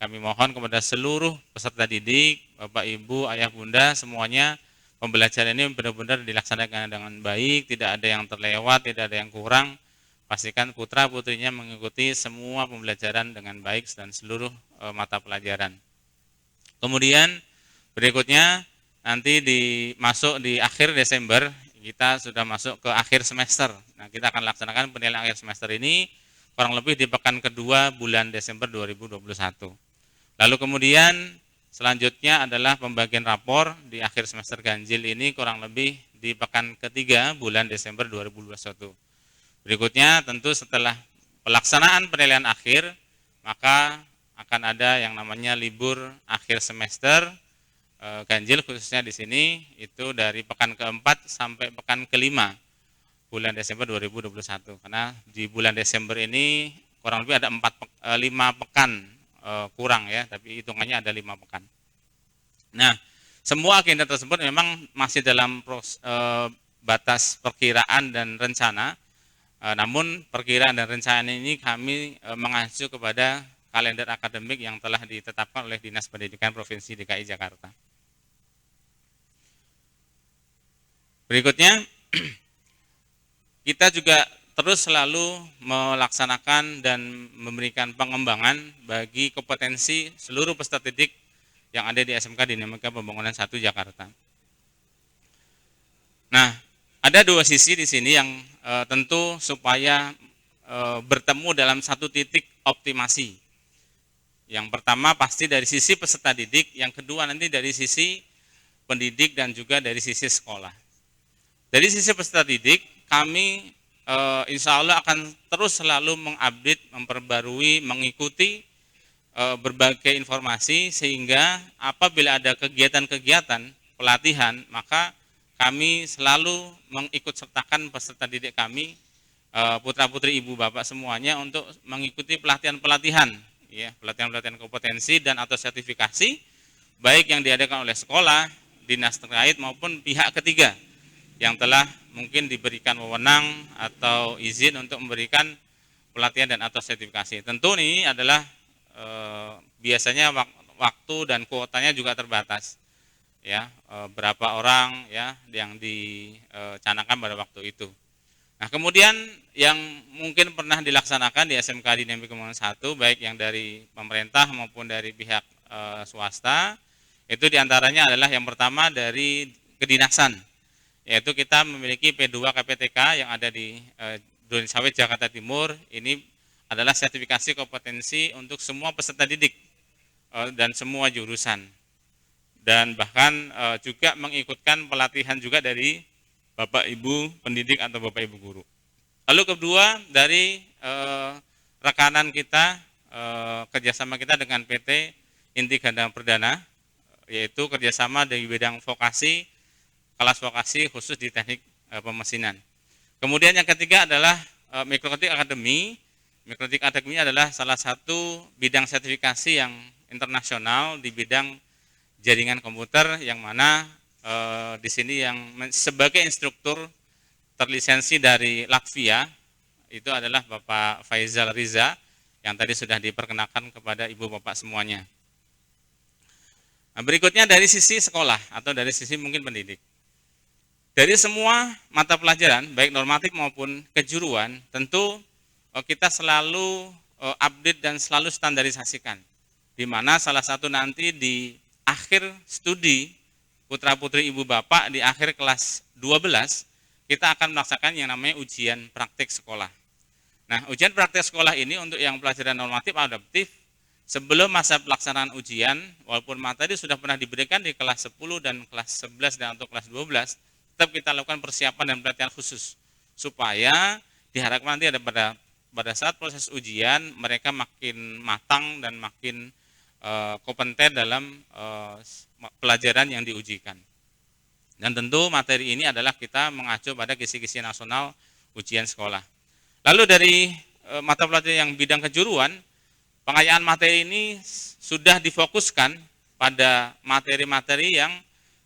kami mohon kepada seluruh peserta didik, Bapak, Ibu, Ayah, Bunda, semuanya pembelajaran ini benar-benar dilaksanakan dengan baik, tidak ada yang terlewat, tidak ada yang kurang. Pastikan putra-putrinya mengikuti semua pembelajaran dengan baik dan seluruh mata pelajaran. Kemudian berikutnya nanti masuk di akhir Desember, kita sudah masuk ke akhir semester. Nah, kita akan laksanakan penilaian akhir semester ini kurang lebih di pekan kedua bulan Desember 2021. Lalu kemudian selanjutnya adalah pembagian rapor di akhir semester ganjil ini kurang lebih di pekan ketiga bulan Desember 2021. Berikutnya tentu setelah pelaksanaan penilaian akhir, maka akan ada yang namanya libur akhir semester ganjil, khususnya di sini itu dari pekan keempat sampai pekan kelima bulan Desember 2021. Karena di bulan Desember ini kurang lebih ada 5 pekan kurang ya, tapi hitungannya ada 5 pekan. Nah, semua agenda tersebut memang masih dalam batas perkiraan dan rencana. Namun perkiraan dan rencana ini kami mengacu kepada kalender akademik yang telah ditetapkan oleh Dinas Pendidikan Provinsi DKI Jakarta. Berikutnya, kita juga terus selalu melaksanakan dan memberikan pengembangan bagi kompetensi seluruh peserta didik yang ada di SMK Dinamika Pembangunan 1 Jakarta. Nah, ada dua sisi di sini yang tentu supaya bertemu dalam satu titik optimasi. Yang pertama pasti dari sisi peserta didik, yang kedua nanti dari sisi pendidik dan juga dari sisi sekolah. Dari sisi peserta didik, kami insya Allah akan terus selalu mengupdate, memperbarui, mengikuti berbagai informasi sehingga apabila ada kegiatan-kegiatan pelatihan, maka kami selalu mengikut sertakan peserta didik kami, putra-putri ibu bapak semuanya untuk mengikuti pelatihan-pelatihan, ya, pelatihan-pelatihan kompetensi dan atau sertifikasi, baik yang diadakan oleh sekolah, dinas terkait maupun pihak ketiga yang telah mungkin diberikan wewenang atau izin untuk memberikan pelatihan dan atau sertifikasi. Tentu ini adalah biasanya waktu dan kuotanya juga terbatas. Ya, berapa orang ya yang dicanangkan pada waktu itu. Nah, kemudian yang mungkin pernah dilaksanakan di SMK Dinamika Pembangunan 1 baik yang dari pemerintah maupun dari pihak swasta, itu diantaranya adalah yang pertama dari kedinasan, yaitu kita memiliki P2 KPTK yang ada di Duren Sawit Jakarta Timur. Ini adalah sertifikasi kompetensi untuk semua peserta didik dan semua jurusan. Dan bahkan juga mengikutkan pelatihan juga dari Bapak Ibu pendidik atau Bapak Ibu guru. Lalu kedua dari rekanan kita, kerjasama kita dengan PT Inti Ganda Perdana, yaitu kerjasama dari bidang vokasi, kelas vokasi khusus di teknik pemesinan. Kemudian yang ketiga adalah Mikrotik Academy. Mikrotik Academy adalah salah satu bidang sertifikasi yang internasional di bidang jaringan komputer, yang mana di sini yang sebagai instruktur terlisensi dari Latvia itu adalah Bapak Faizal Riza yang tadi sudah diperkenalkan kepada ibu bapak semuanya. Nah, berikutnya dari sisi sekolah atau dari sisi mungkin pendidik. Dari semua mata pelajaran baik normatif maupun kejuruan, tentu kita selalu update dan selalu standarisasikan, di mana salah satu nanti di akhir studi putra-putri ibu bapak di akhir kelas 12 kita akan melaksanakan yang namanya ujian praktik sekolah. Nah, ujian praktik sekolah ini untuk yang pelajaran normatif adaptif sebelum masa pelaksanaan ujian, walaupun materi sudah pernah diberikan di kelas 10 dan kelas 11 dan untuk kelas 12, tetap kita lakukan persiapan dan pelatihan khusus supaya diharapkan nanti ada pada saat proses ujian mereka makin matang dan makin kompeten dalam pelajaran yang diujikan. Dan tentu materi ini adalah kita mengacu pada kisi-kisi nasional ujian sekolah. Lalu dari mata pelajaran yang bidang kejuruan, pengayaan materi ini sudah difokuskan pada materi-materi yang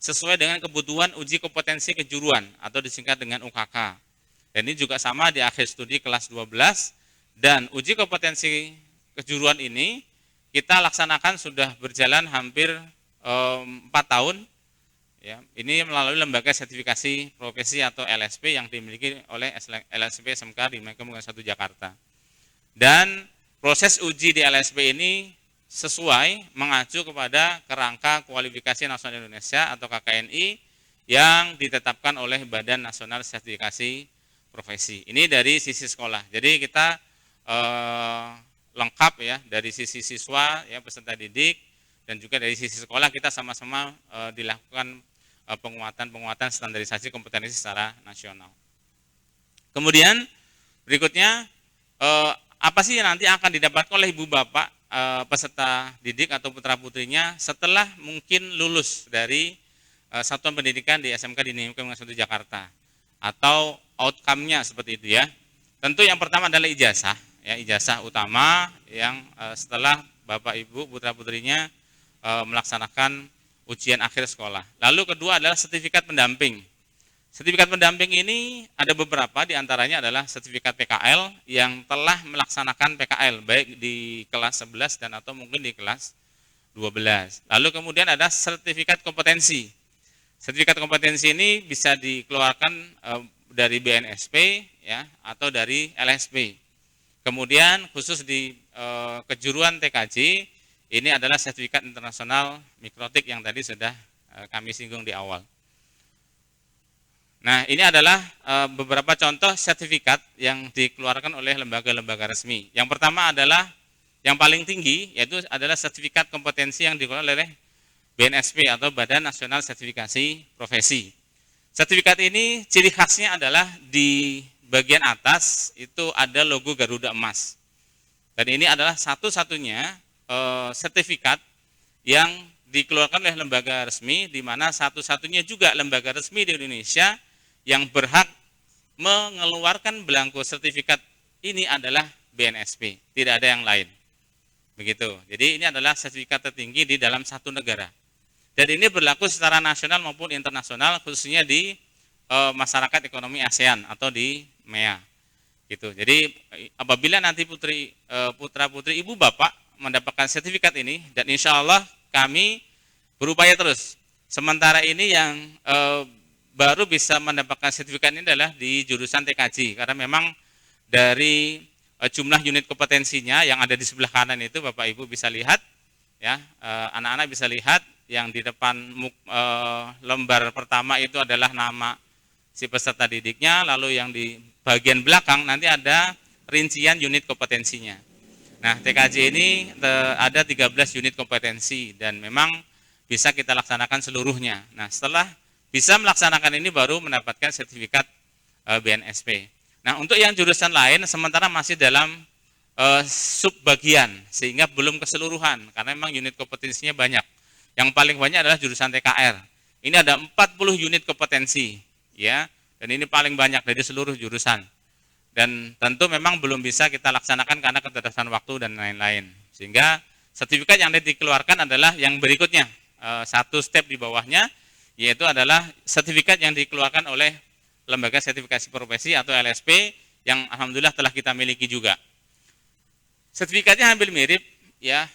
sesuai dengan kebutuhan uji kompetensi kejuruan atau disingkat dengan UKK. Dan ini juga sama di akhir studi kelas 12, dan uji kompetensi kejuruan ini kita laksanakan sudah berjalan hampir 4 tahun. Ya, ini melalui lembaga sertifikasi profesi atau LSP yang dimiliki oleh LSP SMK di Megamendung 1 Jakarta. Dan proses uji di LSP ini sesuai mengacu kepada Kerangka Kualifikasi Nasional Indonesia atau KKNI yang ditetapkan oleh Badan Nasional Sertifikasi Profesi. Ini dari sisi sekolah. Jadi kita lengkap ya dari sisi siswa ya peserta didik dan juga dari sisi sekolah kita sama-sama dilakukan penguatan standarisasi kompetensi secara nasional. Kemudian berikutnya apa sih yang nanti akan didapatkan oleh ibu bapak peserta didik atau putra putrinya setelah mungkin lulus dari satuan pendidikan di SMK di Megamendung 1 Jakarta atau outcome-nya seperti itu ya. Tentu yang pertama adalah ijazah ya, ijazah utama yang setelah bapak ibu putra putrinya melaksanakan ujian akhir sekolah. Lalu kedua adalah sertifikat pendamping. Sertifikat pendamping ini ada beberapa, diantaranya adalah sertifikat PKL yang telah melaksanakan PKL baik di kelas 11 dan atau mungkin di kelas 12. Lalu kemudian ada sertifikat kompetensi. Sertifikat kompetensi ini bisa dikeluarkan dari BNSP ya atau dari LSP. Kemudian khusus di kejuruan TKJ ini adalah sertifikat internasional mikrotik yang tadi sudah kami singgung di awal. Nah, ini adalah beberapa contoh sertifikat yang dikeluarkan oleh lembaga-lembaga resmi. Yang pertama adalah yang paling tinggi, yaitu adalah sertifikat kompetensi yang dikeluarkan oleh BNSP atau Badan Nasional Sertifikasi Profesi. Sertifikat ini ciri khasnya adalah di bagian atas itu ada logo Garuda Emas. Dan ini adalah satu-satunya sertifikat yang dikeluarkan oleh lembaga resmi, di mana satu-satunya juga lembaga resmi di Indonesia yang berhak mengeluarkan belangko sertifikat ini adalah BNSP, tidak ada yang lain. Begitu. Jadi ini adalah sertifikat tertinggi di dalam satu negara. Dan ini berlaku secara nasional maupun internasional, khususnya di masyarakat ekonomi ASEAN atau di MEA. Gitu. Jadi apabila nanti putra putri ibu bapak mendapatkan sertifikat ini, dan insya Allah kami berupaya terus. Sementara ini yang baru bisa mendapatkan sertifikat ini adalah di jurusan TKJ, karena memang dari jumlah unit kompetensinya yang ada di sebelah kanan itu Bapak Ibu bisa lihat, ya anak-anak bisa lihat yang di depan lembar pertama itu adalah nama si peserta didiknya, lalu yang di bagian belakang nanti ada rincian unit kompetensinya. Nah, TKJ ini ada 13 unit kompetensi dan memang bisa kita laksanakan seluruhnya. Nah, setelah bisa melaksanakan ini baru mendapatkan sertifikat BNSP. Nah, untuk yang jurusan lain sementara masih dalam subbagian sehingga belum keseluruhan karena memang unit kompetensinya banyak. Yang paling banyak adalah jurusan TKR. Ini ada 40 unit kompetensi, ya, dan ini paling banyak dari seluruh jurusan. Dan tentu memang belum bisa kita laksanakan karena keterbatasan waktu dan lain-lain. Sehingga sertifikat yang dikeluarkan adalah yang berikutnya, satu step di bawahnya, yaitu adalah sertifikat yang dikeluarkan oleh Lembaga Sertifikasi Profesi atau LSP yang alhamdulillah telah kita miliki juga. Sertifikatnya hampir mirip, ya,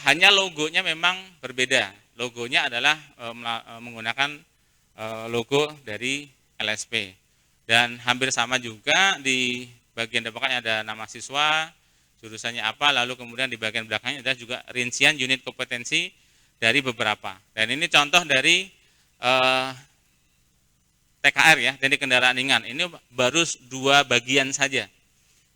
hanya logonya memang berbeda. Logonya adalah menggunakan logo dari LSP. Dan hampir sama juga di bagian depannya ada nama siswa, jurusannya apa, lalu kemudian di bagian belakangnya ada juga rincian unit kompetensi dari beberapa. Dan ini contoh dari TKR ya, dari kendaraan ringan. Ini baru 2 bagian saja.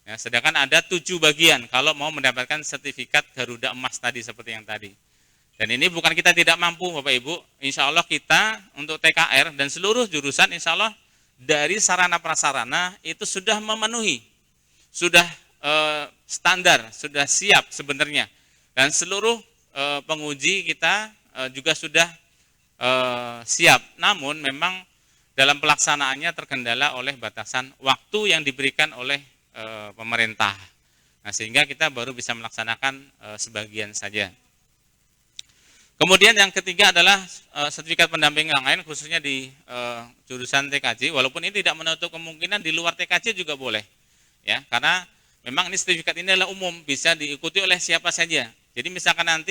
Ya, sedangkan ada 7 bagian kalau mau mendapatkan sertifikat Garuda Emas tadi seperti yang tadi. Dan ini bukan kita tidak mampu Bapak Ibu, insya Allah kita untuk TKR dan seluruh jurusan insya Allah dari sarana prasarana itu sudah memenuhi, sudah standar, sudah siap sebenarnya. Dan seluruh penguji kita juga sudah siap. Namun memang dalam pelaksanaannya terkendala oleh batasan waktu yang diberikan oleh pemerintah. Nah, sehingga kita baru bisa melaksanakan sebagian saja. Kemudian yang ketiga adalah sertifikat pendamping yang lain khususnya di jurusan TKJ, walaupun ini tidak menutup kemungkinan di luar TKJ juga boleh. Ya, karena memang ini sertifikat ini adalah umum, bisa diikuti oleh siapa saja. Jadi misalkan nanti